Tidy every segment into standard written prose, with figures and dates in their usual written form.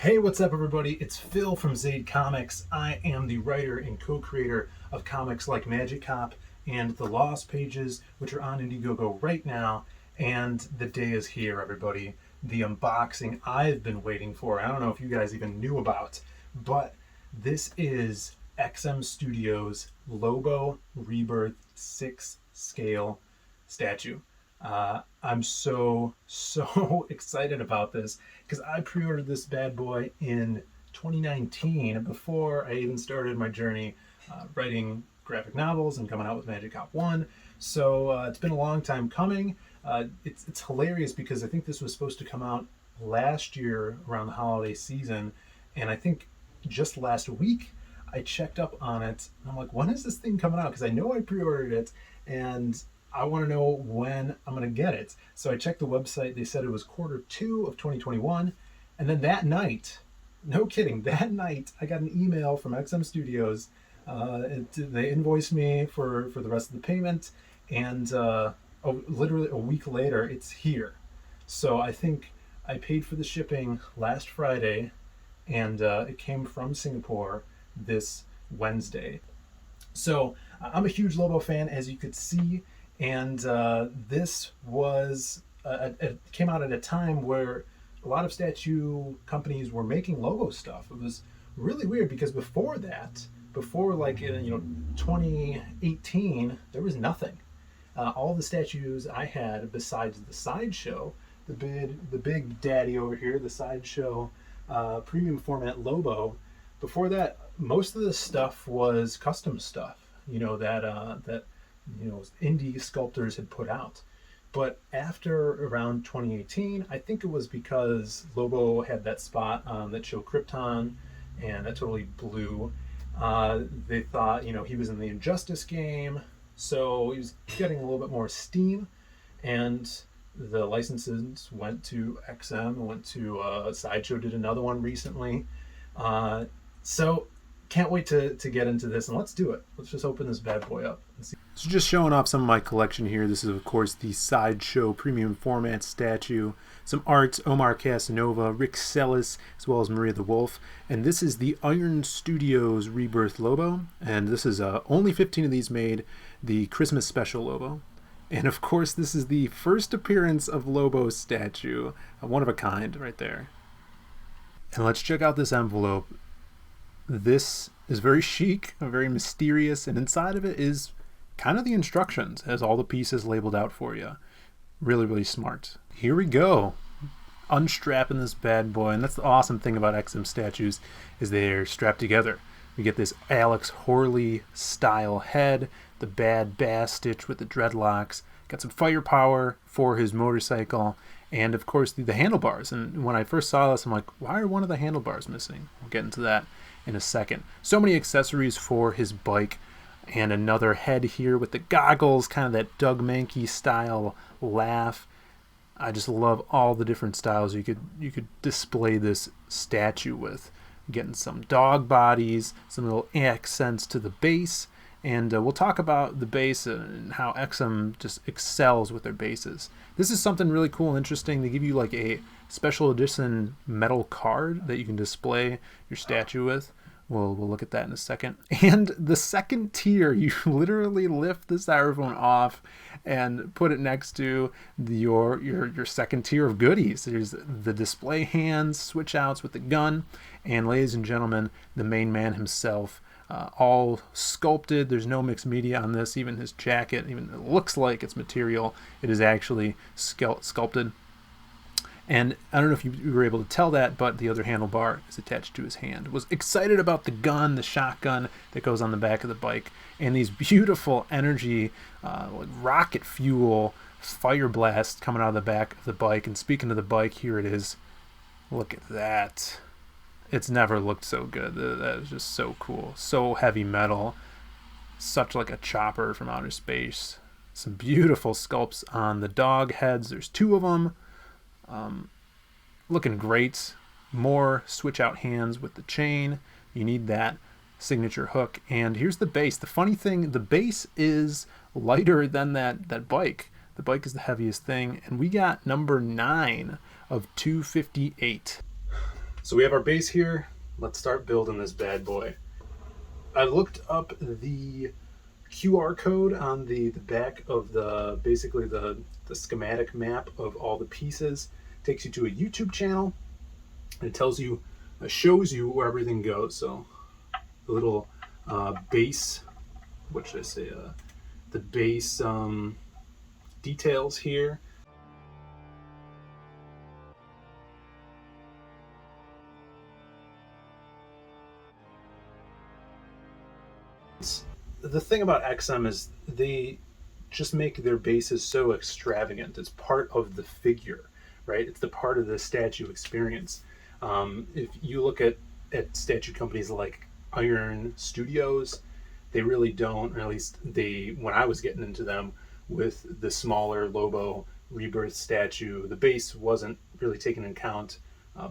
Hey, what's up, everybody? It's Phil from Zaid Comics. I am the writer and co-creator of comics like Magic Cop and The Lost Pages, which are on Indiegogo right now. And the day is here, everybody. The unboxing I've been waiting for. I don't know if you guys even knew about, but this is XM Studios Lobo Rebirth 6 scale statue. I'm so excited about this because I pre-ordered this bad boy in 2019 before I even started my journey writing graphic novels and coming out with Magic Cop 1. So it's been a long time coming. It's hilarious because I think this was supposed to come out last year around the holiday season, and I think just last week I checked up on it and I'm like, when is this thing coming out? Because I know I pre-ordered it and I want to know when I'm going to get it. So I checked the website. They said it was Q2 of 2021. And then that night, no kidding, that night, I got an email from XM Studios. They invoiced me for the rest of the payment. And literally a week later, it's here. So I think I paid for the shipping last Friday, and it came from Singapore this Wednesday. So I'm a huge Lobo fan, as you could see. And this was it came out at a time where a lot of statue companies were making Lobo stuff. It was really weird because before 2018, there was nothing. All the statues I had, besides the Sideshow, the big daddy over here, the Sideshow premium format Lobo. Before that, most of the stuff was custom stuff. That indie sculptors had put out. But after around 2018, I think it was because Lobo had that spot that showed Krypton, and that totally blew. They thought, he was in the Injustice game, so he was getting a little bit more steam, and the licenses went to XM, went to Sideshow, did another one recently. So can't wait to get into this, and let's do it. Let's just open this bad boy up and see. So just showing off some of my collection here. This is, of course, the Sideshow premium format statue. Some art, Omar Casanova, Rick Sellis, as well as Maria the Wolf. And this is the Iron Studios Rebirth Lobo. And this is only 15 of these made, the Christmas special Lobo. And of course, this is the first appearance of Lobo's statue. One of a kind right there. And let's check out this envelope. This is very chic, very mysterious, and inside of it is kind of the instructions. It has all the pieces labeled out for you. Really, really smart. Here we go. Unstrapping this bad boy. And that's the awesome thing about XM statues, is they're strapped together. We get this Alex Horley style head, the bad bass stitch with the dreadlocks, got some firepower for his motorcycle, and of course the handlebars. And when I first saw this, I'm like, why are one of the handlebars missing? We'll get into that in a second. So many accessories for his bike, and another head here with the goggles, kind of that Doug Mankey style laugh. I just love all the different styles you could display this statue with. Getting some dog bodies, some little accents to the base, and we'll talk about the base and how XM just excels with their bases. This is something really cool and interesting. They give you like a special edition metal card that you can display your statue with. We'll look at that in a second. And the second tier, you literally lift the styrofoam off and put it next to your second tier of goodies. There's the display hands, switch outs with the gun, and ladies and gentlemen, the main man himself, all sculpted. There's no mixed media on this. Even his jacket, even it looks like it's material, it is actually sculpted. And I don't know if you were able to tell that, but the other handlebar is attached to his hand. Was excited about the gun, the shotgun that goes on the back of the bike, and these beautiful energy, rocket fuel, fire blast coming out of the back of the bike. And speaking of the bike, here it is. Look at that. It's never looked so good. That is just so cool. So heavy metal. Such like a chopper from outer space. Some beautiful sculpts on the dog heads. There's two of them. Looking great. More switch out hands with the chain. You need that signature hook. And here's the base. The funny thing, the base is lighter than that bike. The bike is the heaviest thing, and we got number 9 of 258. So we have our base here. Let's start building this bad boy. I looked up the QR code on the back of basically the schematic map of all the pieces. It takes you to a YouTube channel. And it tells you, shows you where everything goes. So the little base, what should I say? The base details here. The thing about XM is they just make their bases so extravagant. It's part of the figure, right? It's the part of the statue experience. If you look at statue companies like Iron Studios, they really don't, or at least when I was getting into them with the smaller Lobo Rebirth statue, the base wasn't really taken into account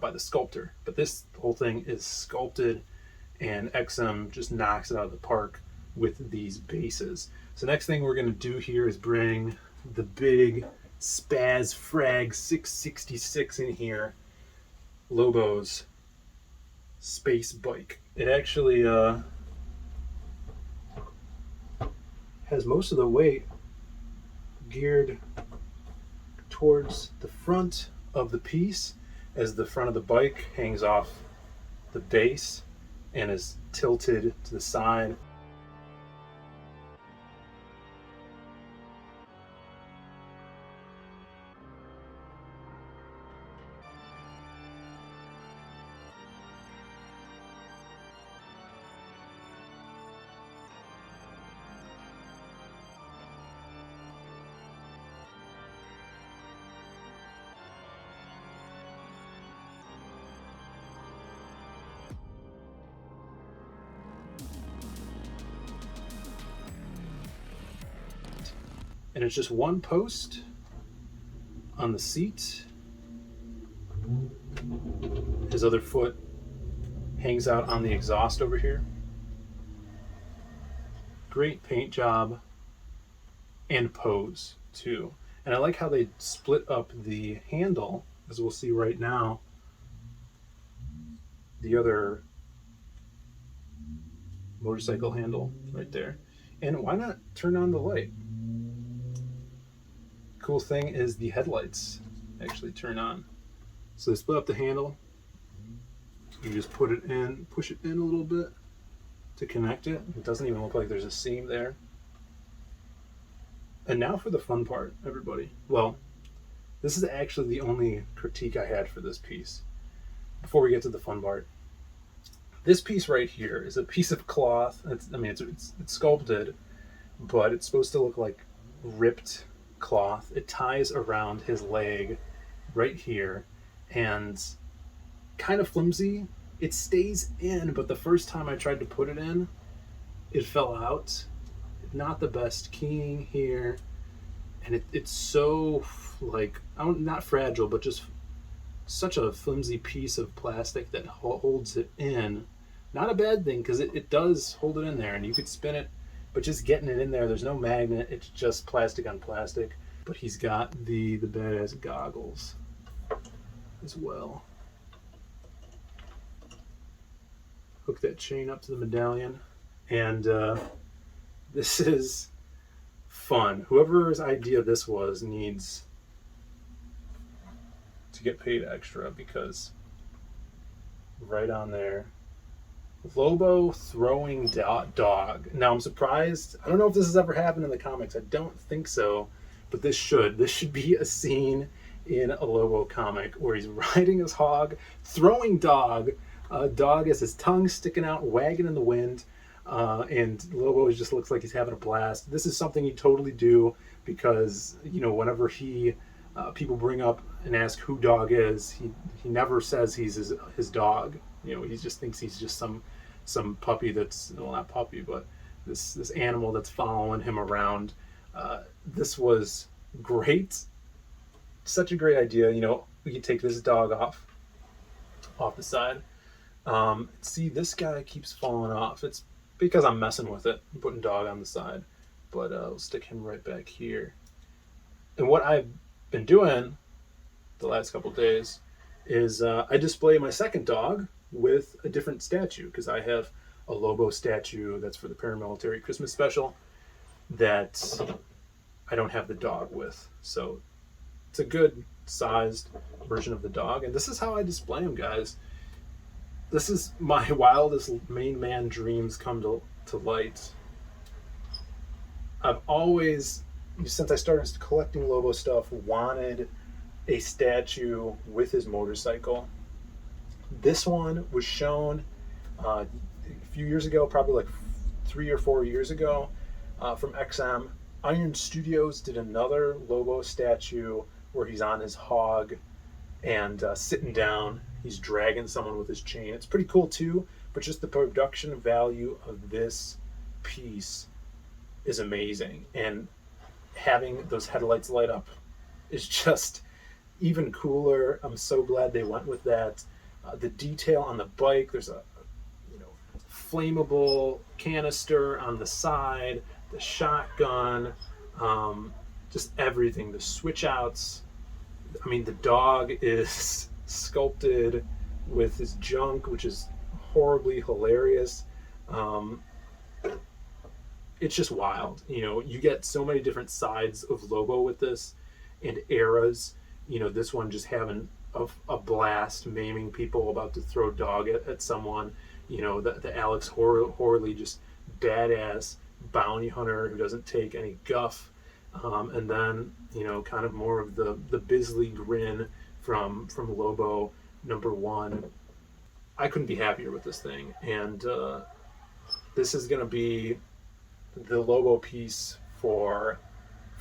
by the sculptor. But this whole thing is sculpted, and XM just knocks it out of the park with these bases. So next thing we're going to do here is bring the big Spaz Frag 666 in here, Lobo's space bike. It actually has most of the weight geared towards the front of the piece, as the front of the bike hangs off the base and is tilted to the side. And it's just one post on the seat. His other foot hangs out on the exhaust over here. Great paint job and pose too. And I like how they split up the handle, as we'll see right now. The other motorcycle handle right there. And why not turn on the light? Cool thing is the headlights actually turn on. So they split up the handle. You just put it in, push it in a little bit to connect it. It doesn't even look like there's a seam there. And now for the fun part, everybody. Well, this is actually the only critique I had for this piece. Before we get to the fun part, this piece right here is a piece of cloth. It's sculpted, but it's supposed to look like ripped cloth. It ties around his leg right here, and kind of flimsy. It stays in, but the first time I tried to put it in, it fell out. Not the best keying here, and it's so like, not fragile, but just such a flimsy piece of plastic that holds it in. Not a bad thing, because it does hold it in there, and you could spin it, but just getting it in there's no magnet. It's just plastic on plastic. But he's got the badass goggles as well. Hook that chain up to the medallion, and this is fun. Whoever's idea this was needs to get paid extra, because right on there, Lobo Throwing Dog. Now I'm surprised. I don't know if this has ever happened in the comics. I don't think so, but this should be a scene in a Lobo comic where he's riding his hog, throwing dog. Dog has his tongue sticking out, wagging in the wind, and Lobo just looks like he's having a blast. This is something he'd totally do, because whenever people bring up and ask who Dog is, he never says he's his dog. He just thinks he's just some puppy that's, well, not puppy, but this animal that's following him around. This was great. Such a great idea. We could take this dog off the side. See, this guy keeps falling off. It's because I'm messing with it. I'm putting Dog on the side, but we'll stick him right back here. And what I've been doing the last couple of days is I display my second dog with a different statue, because I have a Lobo statue that's for the paramilitary Christmas special that I don't have the dog with. So it's a good sized version of the dog, and this is how I display them, guys. This is my wildest main man dreams come to light. I've always, since I started collecting Lobo stuff, wanted a statue with his motorcycle. This one was shown a few years ago, probably like 3 or 4 years ago, from XM. Iron Studios did another Lobo statue where he's on his hog and sitting down. He's dragging someone with his chain. It's pretty cool too, but just the production value of this piece is amazing. And having those headlights light up is just even cooler. I'm so glad they went with that. The detail on the bike, there's a flammable canister on the side, the shotgun, just everything, the switch outs. I mean, the dog is sculpted with his junk, which is horribly hilarious. It's just wild. You get so many different sides of Lobo with this, and eras. This one just having a blast, maiming people, about to throw dog at someone. The Alex Horley, just badass bounty hunter who doesn't take any guff. And then, kind of more of the Bisley grin from Lobo #1. I couldn't be happier with this thing. And this is going to be the Lobo piece for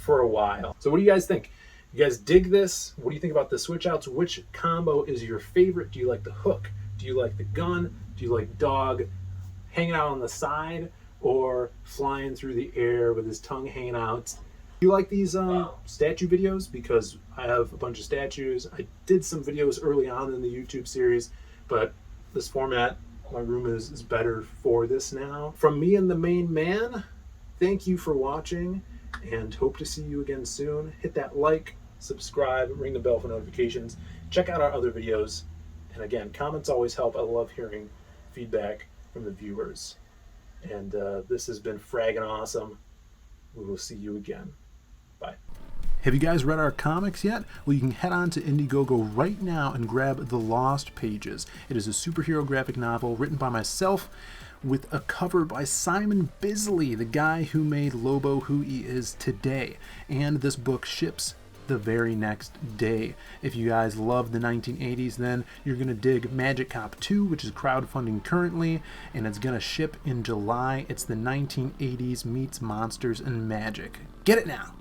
a while. So what do you guys think? You guys dig this? What do you think about the switch outs? Which combo is your favorite? Do you like the hook? Do you like the gun? Do you like dog hanging out on the side or flying through the air with his tongue hanging out? Do you like these statue videos? Because I have a bunch of statues. I did some videos early on in the YouTube series, but this format, my room is better for this now. From me and the main man, thank you for watching, and hope to see you again soon. Hit that like, subscribe, ring the bell for notifications. Check out our other videos. And again, comments always help. I love hearing feedback from the viewers. And this has been fraggin' awesome. We will see you again. Bye. Have you guys read our comics yet? Well, you can head on to Indiegogo right now and grab The Lost Pages. It is a superhero graphic novel written by myself with a cover by Simon Bisley, the guy who made Lobo who he is today. And this book ships the very next day. If you guys love the 1980s, then you're going to dig Magic Cop 2, which is crowdfunding currently, and it's going to ship in July. It's the 1980s meets monsters and magic. Get it now!